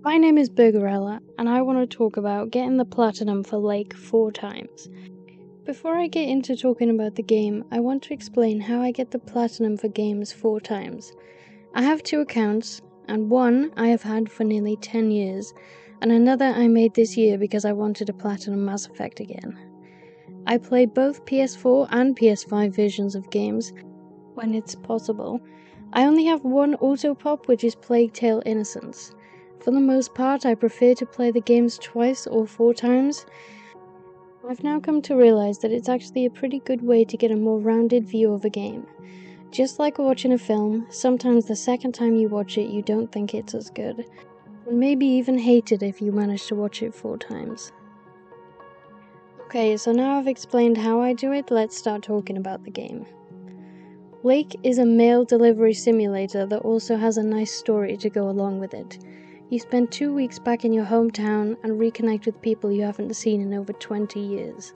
My name is Burgerella, and I want to talk about getting the platinum for Lake 4 times. Before I get into talking about the game, I want to explain how I get the platinum for games 4 times. I have 2 accounts, and one I have had for nearly 10 years, and another I made this year because I wanted to platinum Mass Effect again. I play both PS4 and PS5 versions of games when it's possible. I only have one auto-pop, which is Plague Tale Innocence. For the most part, I prefer to play the games twice or 4 times. I've now come to realize that it's actually a pretty good way to get a more rounded view of a game. Just like watching a film, sometimes the second time you watch it you don't think it's as good, and maybe even hate it if you manage to watch it 4 times. Okay, so now I've explained how I do it, let's start talking about the game. Lake is a mail delivery simulator that also has a nice story to go along with it. You spend 2 weeks back in your hometown and reconnect with people you haven't seen in over 20 years.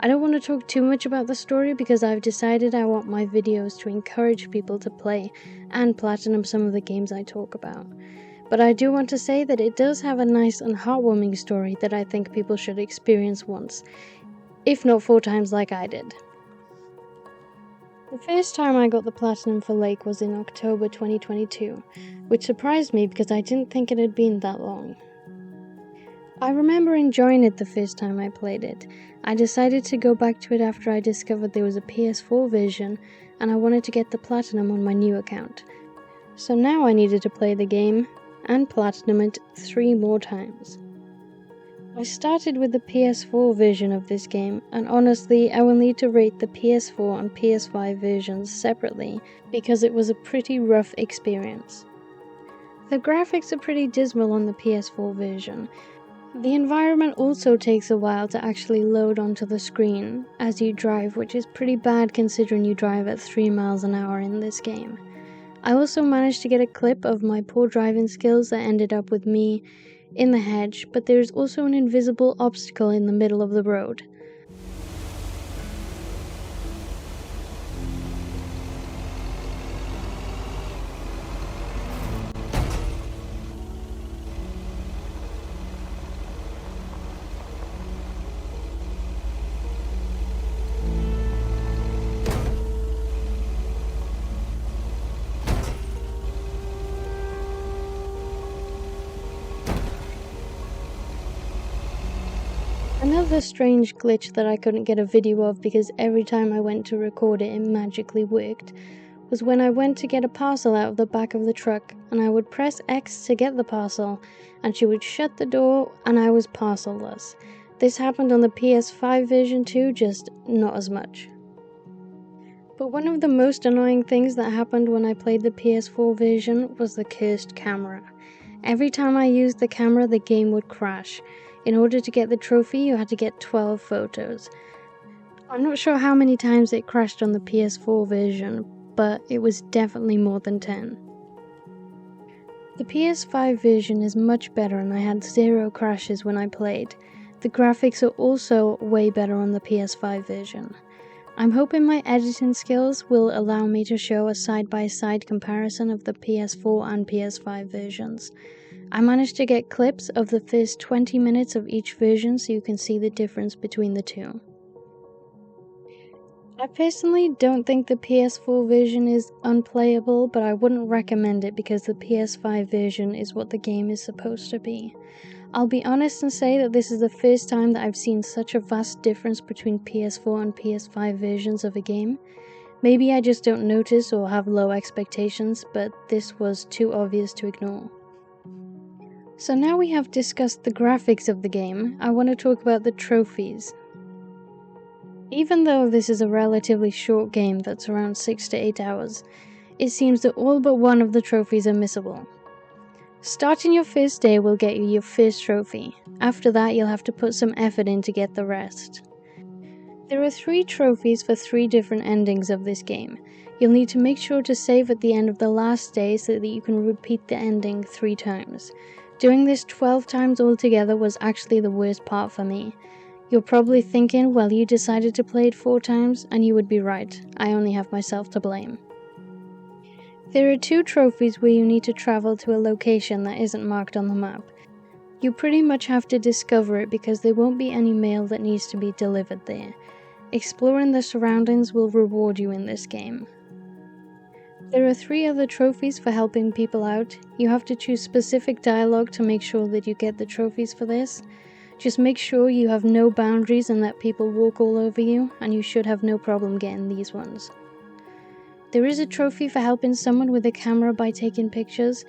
I don't want to talk too much about the story because I've decided I want my videos to encourage people to play and platinum some of the games I talk about. But I do want to say that it does have a nice and heartwarming story that I think people should experience once, if not 4 times like I did. The first time I got the platinum for Lake was in October 2022, which surprised me because I didn't think it had been that long. I remember enjoying it the first time I played it. I decided to go back to it after I discovered there was a PS4 version and I wanted to get the platinum on my new account. So now I needed to play the game and platinum it 3 more times. I started with the PS4 version of this game, and honestly I will need to rate the PS4 and PS5 versions separately because it was a pretty rough experience. The graphics are pretty dismal on the PS4 version. The environment also takes a while to actually load onto the screen as you drive, which is pretty bad considering you drive at 3 miles an hour in this game. I also managed to get a clip of my poor driving skills that ended up with me in the hedge, but there is also an invisible obstacle in the middle of the road. Another strange glitch that I couldn't get a video of because every time I went to record it, it magically worked, was when I went to get a parcel out of the back of the truck and I would press X to get the parcel and she would shut the door and I was parcelless. This happened on the PS5 version too, just not as much. But one of the most annoying things that happened when I played the PS4 version was the cursed camera. Every time I used the camera, the game would crash. In order to get the trophy, you had to get 12 photos. I'm not sure how many times it crashed on the PS4 version, but it was definitely more than 10. The PS5 version is much better and I had 0 crashes when I played. The graphics are also way better on the PS5 version. I'm hoping my editing skills will allow me to show a side-by-side comparison of the PS4 and PS5 versions. I managed to get clips of the first 20 minutes of each version so you can see the difference between the two. I personally don't think the PS4 version is unplayable, but I wouldn't recommend it because the PS5 version is what the game is supposed to be. I'll be honest and say that this is the first time that I've seen such a vast difference between PS4 and PS5 versions of a game. Maybe I just don't notice or have low expectations, but this was too obvious to ignore. So now we have discussed the graphics of the game, I want to talk about the trophies. Even though this is a relatively short game that's around 6 to 8 hours, it seems that all but one of the trophies are missable. Starting your first day will get you your first trophy. After that, you'll have to put some effort in to get the rest. There are 3 trophies for 3 different endings of this game. You'll need to make sure to save at the end of the last day so that you can repeat the ending 3 times. Doing this 12 times altogether was actually the worst part for me. You're probably thinking, well, you decided to play it 4 times, and you would be right. I only have myself to blame. There are 2 trophies where you need to travel to a location that isn't marked on the map. You pretty much have to discover it because there won't be any mail that needs to be delivered there. Exploring the surroundings will reward you in this game. There are 3 other trophies for helping people out. You have to choose specific dialogue to make sure that you get the trophies for this. Just make sure you have no boundaries and that people walk all over you, and you should have no problem getting these ones. There is a trophy for helping someone with a camera by taking pictures.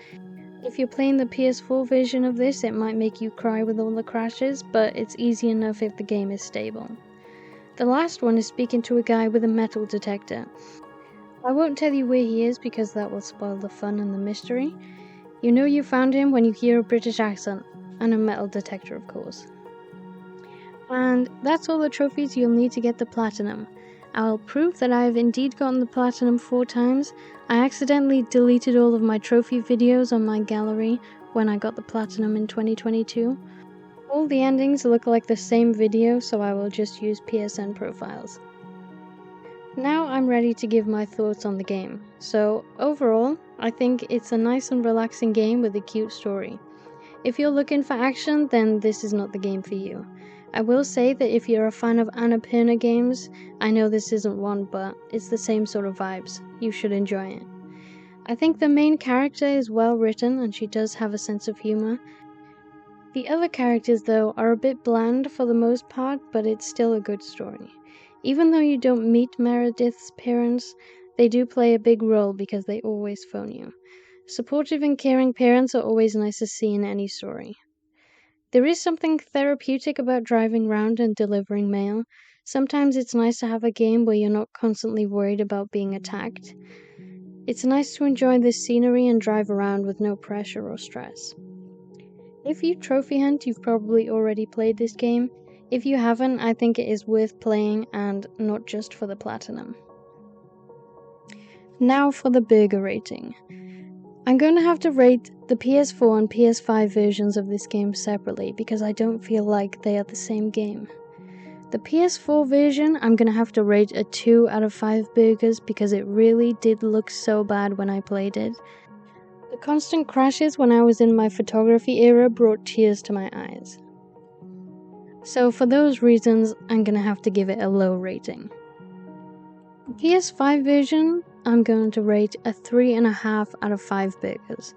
If you're playing the PS4 version of this, it might make you cry with all the crashes, but it's easy enough if the game is stable. The last one is speaking to a guy with a metal detector. I won't tell you where he is because that will spoil the fun and the mystery. You know you found him when you hear a British accent, and a metal detector of course. And that's all the trophies you'll need to get the platinum. I'll prove that I have indeed gotten the platinum 4 times. I accidentally deleted all of my trophy videos on my gallery when I got the platinum in 2022. All the endings look like the same video, so I will just use PSN profiles. Now I'm ready to give my thoughts on the game. So overall, I think it's a nice and relaxing game with a cute story. If you're looking for action, then this is not the game for you. I will say that if you're a fan of Annapurna games, I know this isn't one, but it's the same sort of vibes. You should enjoy it. I think the main character is well written and she does have a sense of humor. The other characters though are a bit bland for the most part, but it's still a good story. Even though you don't meet Meredith's parents, they do play a big role because they always phone you. Supportive and caring parents are always nice to see in any story. There is something therapeutic about driving around and delivering mail. Sometimes it's nice to have a game where you're not constantly worried about being attacked. It's nice to enjoy this scenery and drive around with no pressure or stress. If you trophy hunt, you've probably already played this game. If you haven't, I think it is worth playing and not just for the platinum. Now for the burger rating. I'm going to have to rate the PS4 and PS5 versions of this game separately because I don't feel like they are the same game. The PS4 version, I'm going to have to rate a 2 out of 5 burgers because it really did look so bad when I played it. The constant crashes when I was in my photography era brought tears to my eyes. So for those reasons, I'm going to have to give it a low rating. The PS5 version, I'm going to rate a 3.5 out of 5 burgers.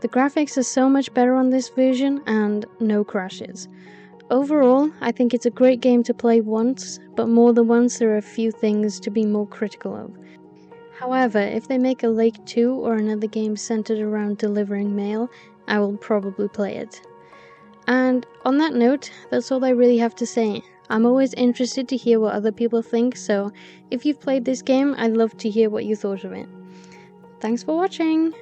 The graphics are so much better on this version and no crashes. Overall, I think it's a great game to play once, but more than once there are a few things to be more critical of. However, if they make a Lake 2 or another game centered around delivering mail, I will probably play it. And on that note, that's all I really have to say. I'm always interested to hear what other people think, so if you've played this game, I'd love to hear what you thought of it. Thanks for watching!